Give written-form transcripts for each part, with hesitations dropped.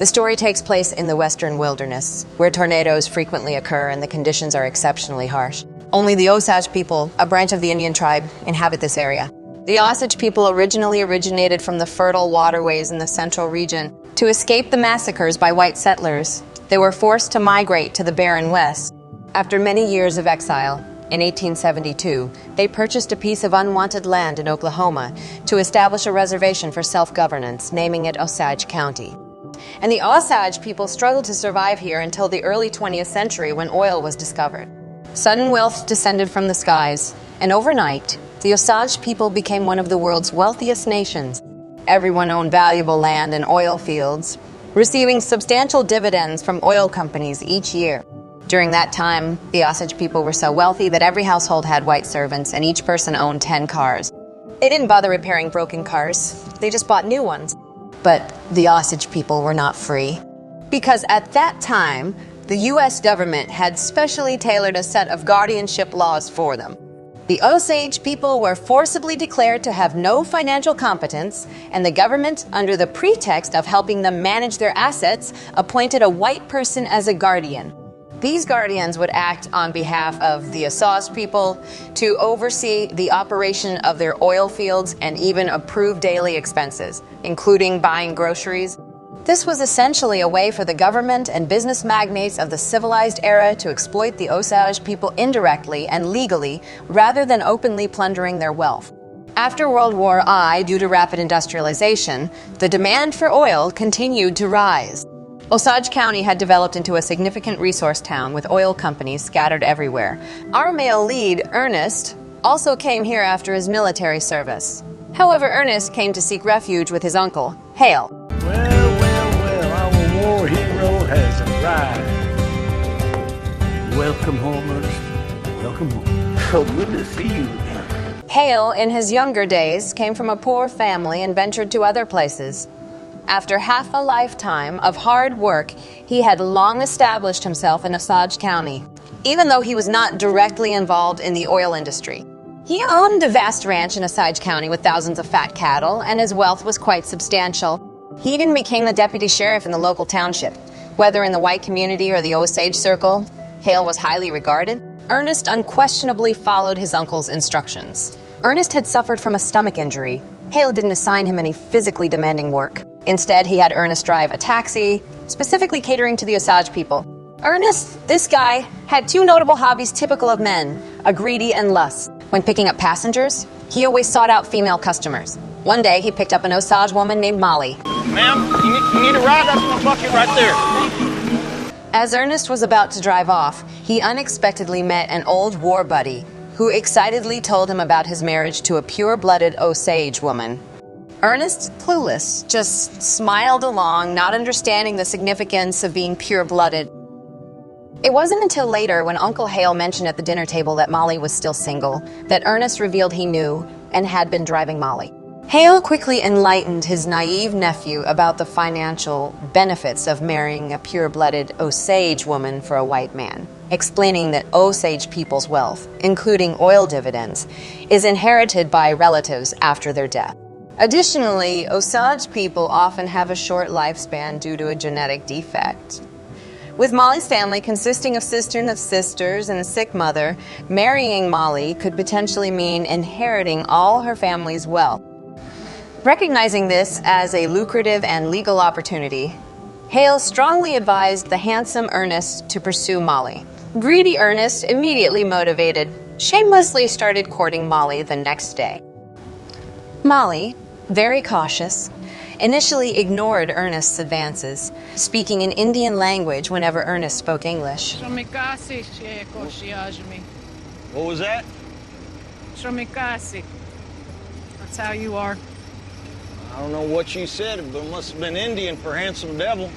The story takes place in the western wilderness, where tornadoes frequently occur and the conditions are exceptionally harsh. Only the Osage people, a branch of the Indian tribe, inhabit this area. The Osage people originally originated from the fertile waterways in the central region. To escape the massacres by white settlers, they were forced to migrate to the barren west. After many years of exile, in 1872, they purchased a piece of unwanted land in Oklahoma to establish a reservation for self-governance, naming it Osage County. And the Osage people struggled to survive here until the early 20th century when oil was discovered. Sudden wealth descended from the skies, and overnight, the Osage people became one of the world's wealthiest nations. Everyone owned valuable land and oil fields, receiving substantial dividends from oil companies each year. During that time, the Osage people were so wealthy that every household had white servants and each person owned 10 cars. They didn't bother repairing broken cars, they just bought new ones. But the Osage people were not free, because at that time, the U.S. government had specially tailored a set of guardianship laws for them. The Osage people were forcibly declared to have no financial competence, and the government, under the pretext of helping them manage their assets, appointed a white person as a guardian. These guardians would act on behalf of the Osage people to oversee the operation of their oil fields and even approve daily expenses, including buying groceries. This was essentially a way for the government and business magnates of the civilized era to exploit the Osage people indirectly and legally, rather than openly plundering their wealth. After World War I, due to rapid industrialization, the demand for oil continued to rise. Osage County had developed into a significant resource town with oil companies scattered everywhere. Our male lead, Ernest, also came here after his military service. However, Ernest came to seek refuge with his uncle, Hale. Well, our war hero has arrived. Welcome home, Ernest. Welcome home. So good to see you again. Hale, in his younger days, came from a poor family and ventured to other places. After half a lifetime of hard work, he had long established himself in Osage County, even though he was not directly involved in the oil industry. He owned a vast ranch in Osage County with thousands of fat cattle, and his wealth was quite substantial. He even became the deputy sheriff in the local township. Whether in the white community or the Osage circle, Hale was highly regarded. Ernest unquestionably followed his uncle's instructions. Ernest had suffered from a stomach injury. Hale didn't assign him any physically demanding work. Instead, he had Ernest drive a taxi, specifically catering to the Osage people. Ernest, this guy, had two notable hobbies typical of men, a greedy and lust. When picking up passengers, he always sought out female customers. One day, he picked up an Osage woman named Molly. Ma'am, you need a ride? That's my bucket right there. As Ernest was about to drive off, he unexpectedly met an old war buddy who excitedly told him about his marriage to a pure-blooded Osage woman. Ernest, clueless, just smiled along, not understanding the significance of being pure-blooded. It wasn't until later, when Uncle Hale mentioned at the dinner table that Molly was still single, that Ernest revealed he knew and had been driving Molly. Hale quickly enlightened his naive nephew about the financial benefits of marrying a pure-blooded Osage woman for a white man, explaining that Osage people's wealth, including oil dividends, is inherited by relatives after their death. Additionally, Osage people often have a short lifespan due to a genetic defect. With Molly's family consisting of sisters and a sick mother, marrying Molly could potentially mean inheriting all her family's wealth. Recognizing this as a lucrative and legal opportunity, Hale strongly advised the handsome Ernest to pursue Molly. Greedy Ernest, immediately motivated, shamelessly started courting Molly the next day. Molly, very cautious, initially ignored Ernest's advances, speaking in Indian language whenever Ernest spoke English. What was that? That's how you are. I don't know what you said, but it must have been Indian for handsome devil.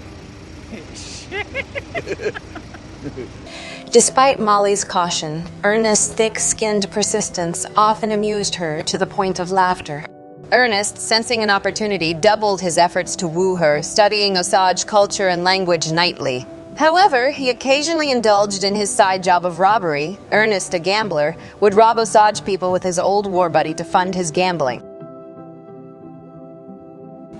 Despite Molly's caution, Ernest's thick-skinned persistence often amused her to the point of laughter. Ernest, sensing an opportunity, doubled his efforts to woo her, studying Osage culture and language nightly. However, he occasionally indulged in his side job of robbery. Ernest, a gambler, would rob Osage people with his old war buddy to fund his gambling.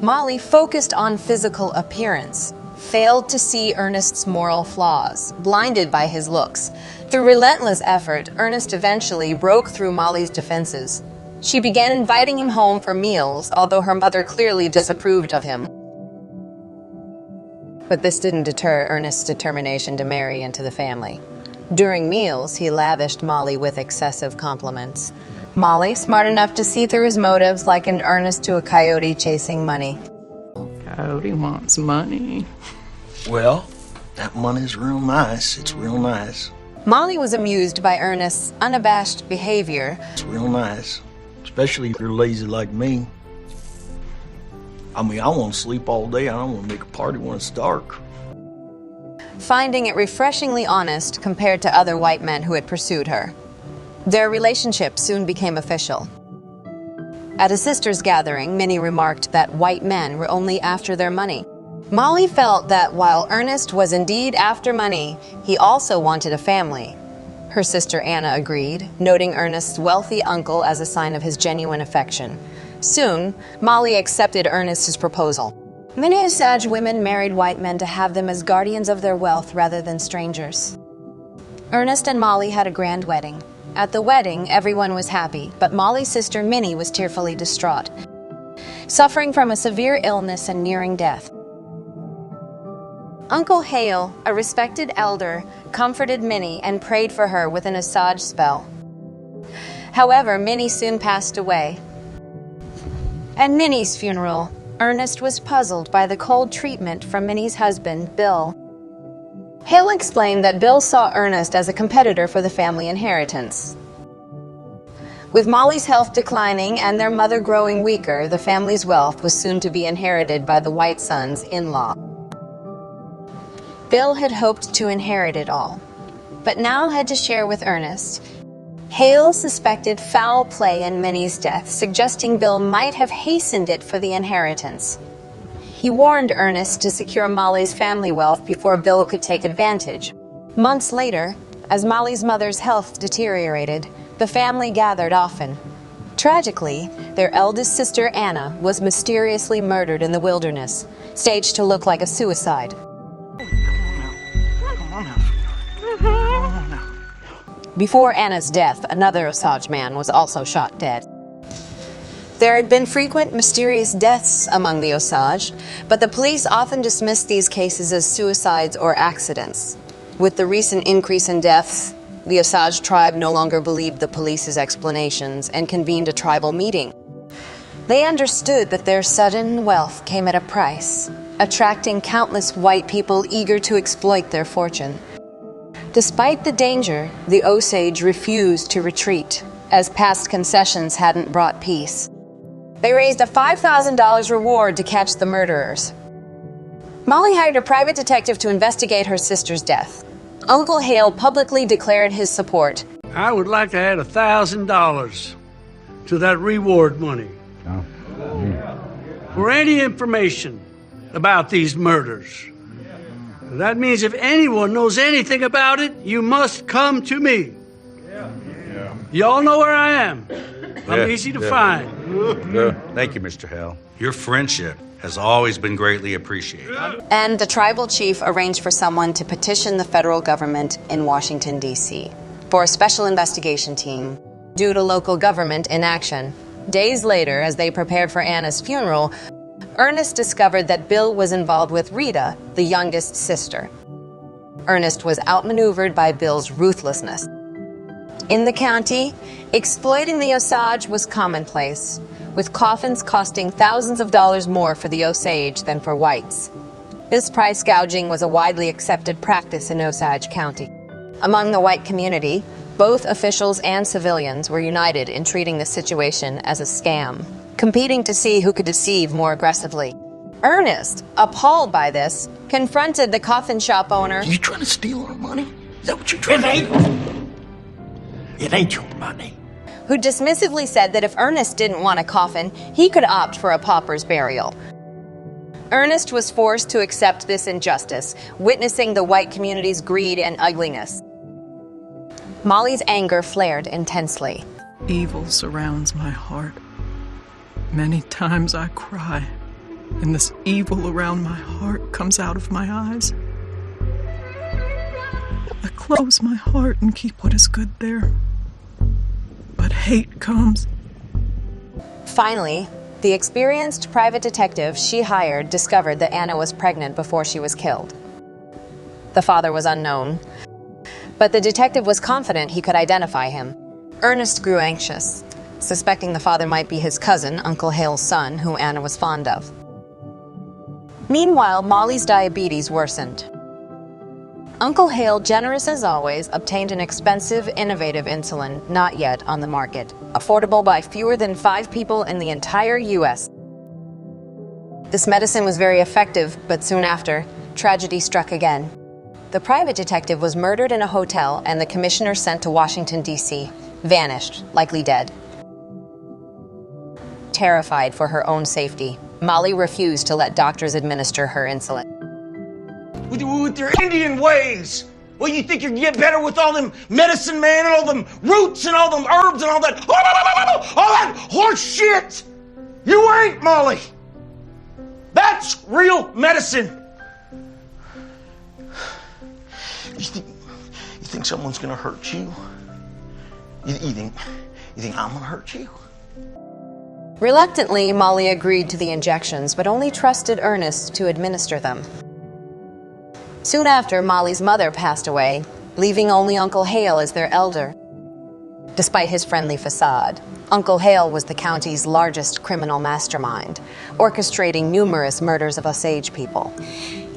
Molly focused on physical appearance. failed to see Ernest's moral flaws, blinded by his looks. Through relentless effort, Ernest eventually broke through Molly's defenses. She began inviting him home for meals, although her mother clearly disapproved of him. But this didn't deter Ernest's determination to marry into the family. During meals, he lavished Molly with excessive compliments. Molly, smart enough to see through his motives, likened Ernest to a coyote chasing money. Coyote wants money. Well, that money's real nice. It's real nice. Molly was amused by Ernest's unabashed behavior. It's real nice. Especially if you're lazy like me. I mean, I want to sleep all day. I don't want to make a party when it's dark. Finding it refreshingly honest compared to other white men who had pursued her. Their relationship soon became official. At a sisters' gathering, many remarked that white men were only after their money. Molly felt that while Ernest was indeed after money, he also wanted a family. Her sister Anna agreed, noting Ernest's wealthy uncle as a sign of his genuine affection. Soon, Molly accepted Ernest's proposal. Many Osage women married white men to have them as guardians of their wealth rather than strangers. Ernest and Molly had a grand wedding. At the wedding, everyone was happy, but Molly's sister Minnie was tearfully distraught, suffering from a severe illness and nearing death. Uncle Hale, a respected elder, comforted Minnie and prayed for her with an Osage spell. However, Minnie soon passed away. At Minnie's funeral, Ernest was puzzled by the cold treatment from Minnie's husband, Bill. Hale explained that Bill saw Ernest as a competitor for the family inheritance. With Molly's health declining and their mother growing weaker, the family's wealth was soon to be inherited by the white son's in-law. Bill had hoped to inherit it all, but now had to share with Ernest. Hale suspected foul play in Minnie's death, suggesting Bill might have hastened it for the inheritance. He warned Ernest to secure Molly's family wealth before Bill could take advantage. Months later, as Molly's mother's health deteriorated, the family gathered often. Tragically, their eldest sister Anna was mysteriously murdered in the wilderness, staged to look like a suicide. Before Anna's death, another Osage man was also shot dead. There had been frequent mysterious deaths among the Osage, but the police often dismissed these cases as suicides or accidents. With the recent increase in deaths, the Osage tribe no longer believed the police's explanations and convened a tribal meeting. They understood that their sudden wealth came at a price, attracting countless white people eager to exploit their fortune. Despite the danger, the Osage refused to retreat, as past concessions hadn't brought peace. They raised a $5,000 reward to catch the murderers. Molly hired a private detective to investigate her sister's death. Uncle Hale publicly declared his support. I would like to add $1,000 to that reward money for any information about these murders. That means if anyone knows anything about it, you must come to me. Y'all know where I am. I'm easy to find. Thank you, Mr. Hale. Your friendship has always been greatly appreciated. And the tribal chief arranged for someone to petition the federal government in Washington, D.C. for a special investigation team due to local government inaction. Days later, as they prepared for Anna's funeral, Ernest discovered that Bill was involved with Rita, the youngest sister. Ernest was outmaneuvered by Bill's ruthlessness. In the county, exploiting the Osage was commonplace, with coffins costing thousands of dollars more for the Osage than for whites. This price gouging was a widely accepted practice in Osage County. Among the white community, both officials and civilians were united in treating the situation as a scam, competing to see who could deceive more aggressively. Ernest, appalled by this, confronted the coffin shop owner. Are you trying to steal our money? Is that what you're trying to do? It ain't your money. Who dismissively said that if Ernest didn't want a coffin, he could opt for a pauper's burial. Ernest was forced to accept this injustice, witnessing the white community's greed and ugliness. Molly's anger flared intensely. Evil surrounds my heart. Many times I cry, and this evil around my heart comes out of my eyes. I close my heart and keep what is good there. But hate comes. Finally, the experienced private detective she hired discovered that Anna was pregnant before she was killed. The father was unknown, but the detective was confident he could identify him. Ernest grew anxious, suspecting the father might be his cousin, Uncle Hale's son, who Anna was fond of. Meanwhile, Molly's diabetes worsened. Uncle Hale, generous as always, obtained an expensive, innovative insulin not yet on the market, affordable by fewer than 5 people in the entire U.S. This medicine was very effective, but soon after, tragedy struck again. The private detective was murdered in a hotel, and the commissioner sent to Washington, D.C., vanished, likely dead. Terrified for her own safety, Molly refused to let doctors administer her insulin. With your Indian ways. Well, you think you can get better with all them medicine man and all them roots and all them herbs and all that horse shit. You ain't, Molly. That's real medicine. You think someone's gonna hurt you? You think I'm gonna hurt you? Reluctantly, Molly agreed to the injections, but only trusted Ernest to administer them. Soon after, Molly's mother passed away, leaving only Uncle Hale as their elder. Despite his friendly facade, Uncle Hale was the county's largest criminal mastermind, orchestrating numerous murders of Osage people.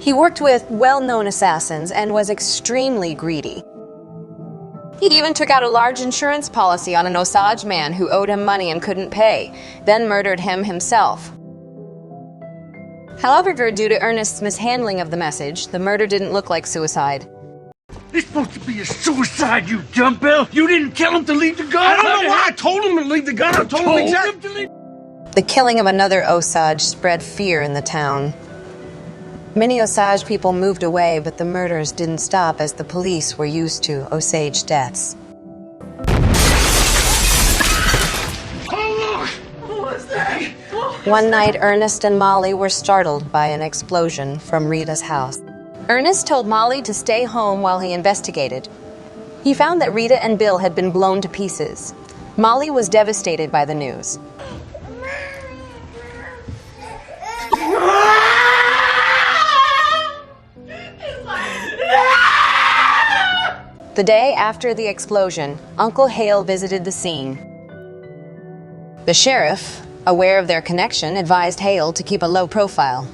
He worked with well-known assassins and was extremely greedy. He even took out a large insurance policy on an Osage man who owed him money and couldn't pay, then murdered him himself. However, due to Ernest's mishandling of the message, the murder didn't look like suicide. It's supposed to be a suicide, you dumbbell! You didn't tell him to leave the gun! I don't know why I told him to leave the gun. I told him exactly. The killing of another Osage spread fear in the town. Many Osage people moved away, but the murders didn't stop as the police were used to Osage deaths. One night, Ernest and Molly were startled by an explosion from Rita's house. Ernest told Molly to stay home while he investigated. He found that Rita and Bill had been blown to pieces. Molly was devastated by the news. The day after the explosion, Uncle Hale visited the scene. The sheriff, aware of their connection, advised Hale to keep a low profile.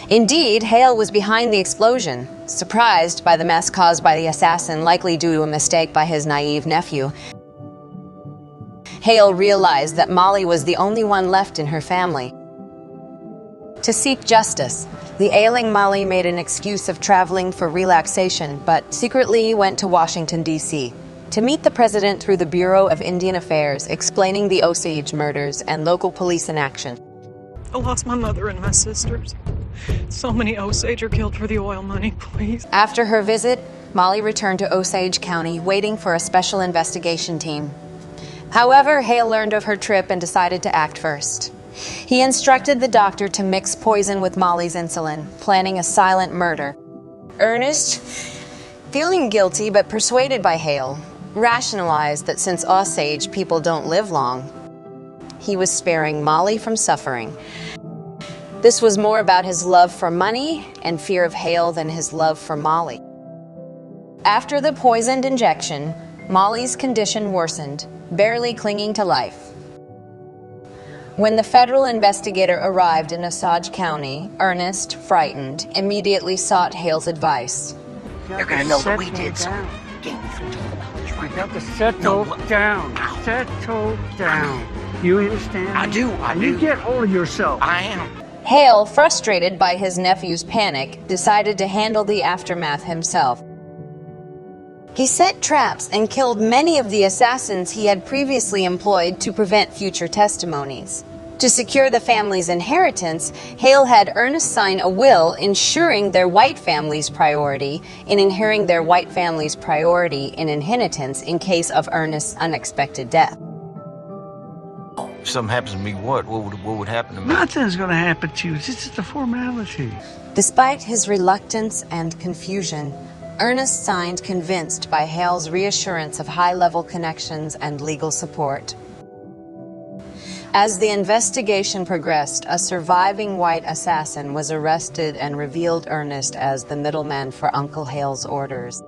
Indeed, Hale was behind the explosion, surprised by the mess caused by the assassin, likely due to a mistake by his naive nephew. Hale realized that Molly was the only one left in her family. To seek justice, the ailing Molly made an excuse of traveling for relaxation, but secretly went to Washington, D.C. to meet the president through the Bureau of Indian Affairs, explaining the Osage murders and local police inaction. I lost my mother and my sisters. So many Osage are killed for the oil money, please. After her visit, Molly returned to Osage County, waiting for a special investigation team. However, Hale learned of her trip and decided to act first. He instructed the doctor to mix poison with Molly's insulin, planning a silent murder. Ernest, feeling guilty but persuaded by Hale, rationalized that since Osage people don't live long, he was sparing Molly from suffering. This was more about his love for money and fear of Hale than his love for Molly. After the poisoned injection, Molly's condition worsened, barely clinging to life. When the federal investigator arrived in Osage County, Ernest, frightened, immediately sought Hale's advice. They're gonna know that we did something. You got to settle down. Settle down. You understand? I do. You get hold of yourself. I am. Hale, frustrated by his nephew's panic, decided to handle the aftermath himself. He set traps and killed many of the assassins he had previously employed to prevent future testimonies. To secure the family's inheritance, Hale had Ernest sign a will ensuring their white family's priority in inheriting their white family's priority in inheritance in case of Ernest's unexpected death. If something happens to me, what would happen to me? Nothing's gonna happen to you. It's just a formality. Despite his reluctance and confusion, Ernest signed convinced by Hale's reassurance of high-level connections and legal support. As the investigation progressed, a surviving white assassin was arrested and revealed Ernest as the middleman for Uncle Hale's orders.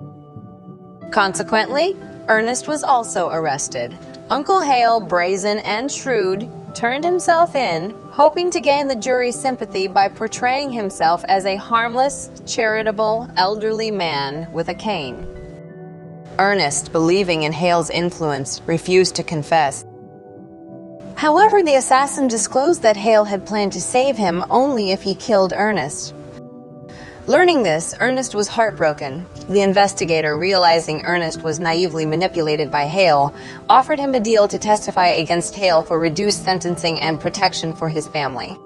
Consequently, Ernest was also arrested. Uncle Hale, brazen and shrewd, turned himself in, hoping to gain the jury's sympathy by portraying himself as a harmless, charitable, elderly man with a cane. Ernest, believing in Hale's influence, refused to confess. However, the assassin disclosed that Hale had planned to save him only if he killed Ernest. Learning this, Ernest was heartbroken. The investigator, realizing Ernest was naively manipulated by Hale, offered him a deal to testify against Hale for reduced sentencing and protection for his family.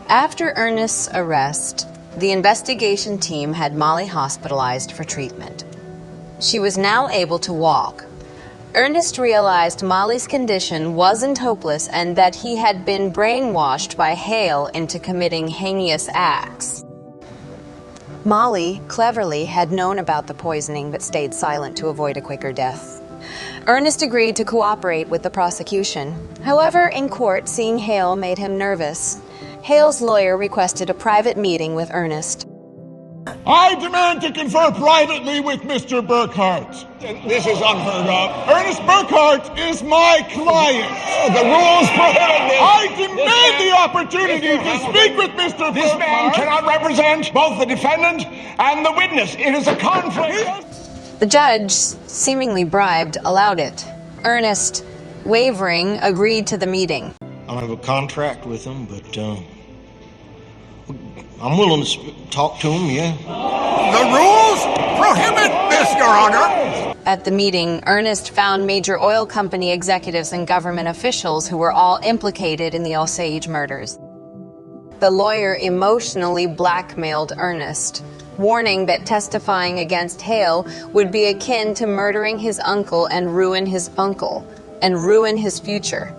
After Ernest's arrest, the investigation team had Molly hospitalized for treatment. She was now able to walk. Ernest realized Molly's condition wasn't hopeless and that he had been brainwashed by Hale into committing heinous acts. Molly, cleverly, had known about the poisoning but stayed silent to avoid a quicker death. Ernest agreed to cooperate with the prosecution. However, in court, seeing Hale made him nervous. Hale's lawyer requested a private meeting with Ernest. I demand to confer privately with Mr. Burkhart. This is unheard of. Ernest Burkhart is my client. The rules prohibit this. I demand the opportunity to speak with Mr. Burkhart. This man cannot represent both the defendant and the witness. It is a conflict. The judge, seemingly bribed, allowed it. Ernest, wavering, agreed to the meeting. I don't have a contract with him, but I'm willing to talk to him, yeah. The rules prohibit this, Your Honor. At the meeting, Ernest found major oil company executives and government officials who were all implicated in the Osage murders. The lawyer emotionally blackmailed Ernest, warning that testifying against Hale would be akin to murdering his uncle and ruin his future.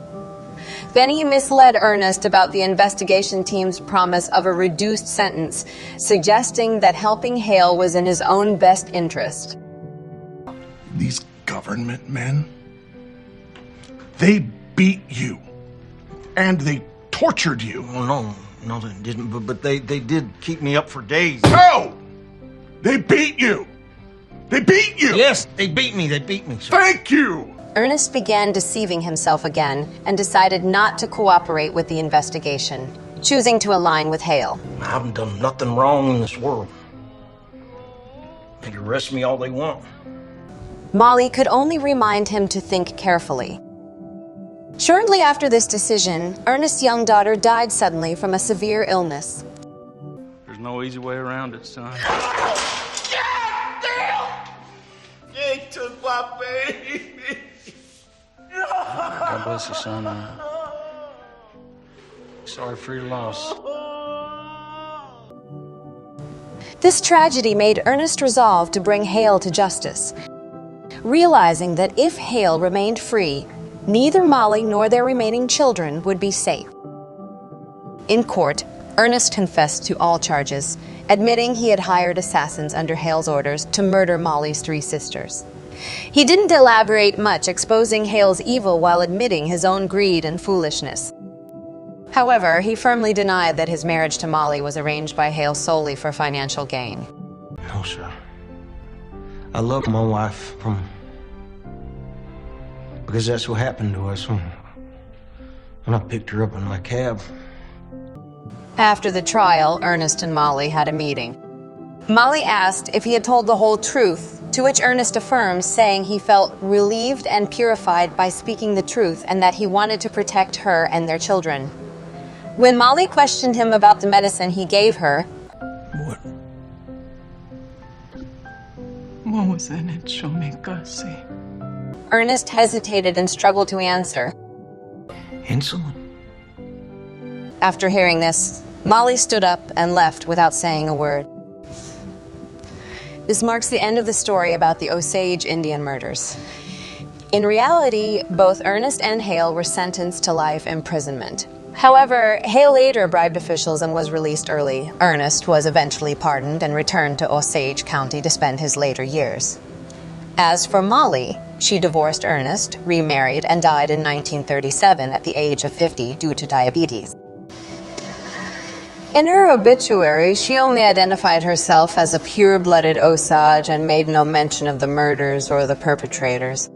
Then he misled Ernest about the investigation team's promise of a reduced sentence, suggesting that helping Hale was in his own best interest. These government men, they beat you. And they tortured you. Well, no, they didn't, but they did keep me up for days. No! They beat you! They beat you! Yes, they beat me, sir. Thank you! Ernest began deceiving himself again and decided not to cooperate with the investigation, choosing to align with Hale. I haven't done nothing wrong in this world. They can arrest me all they want. Molly could only remind him to think carefully. Shortly after this decision, Ernest's young daughter died suddenly from a severe illness. There's no easy way around it, son. God damn! They took my baby! God bless you, son. Sorry for your loss. This tragedy made Ernest resolve to bring Hale to justice, realizing that if Hale remained free, neither Molly nor their remaining children would be safe. In court, Ernest confessed to all charges, admitting he had hired assassins under Hale's orders to murder Molly's 3 sisters. He didn't elaborate much, exposing Hale's evil while admitting his own greed and foolishness. However, he firmly denied that his marriage to Molly was arranged by Hale solely for financial gain. No, sir. I love my wife because that's what happened to us when I picked her up in my cab. After the trial, Ernest and Molly had a meeting. Molly asked if he had told the whole truth, to which Ernest affirmed, saying he felt relieved and purified by speaking the truth and that he wanted to protect her and their children. When Molly questioned him about the medicine he gave her, What was in it, Shomikasi? Ernest hesitated and struggled to answer. Insulin? After hearing this, Molly stood up and left without saying a word. This marks the end of the story about the Osage Indian murders. In reality, both Ernest and Hale were sentenced to life imprisonment. However, Hale later bribed officials and was released early. Ernest was eventually pardoned and returned to Osage County to spend his later years. As for Molly, she divorced Ernest, remarried, and died in 1937 at the age of 50 due to diabetes. In her obituary, she only identified herself as a pure-blooded Osage and made no mention of the murders or the perpetrators.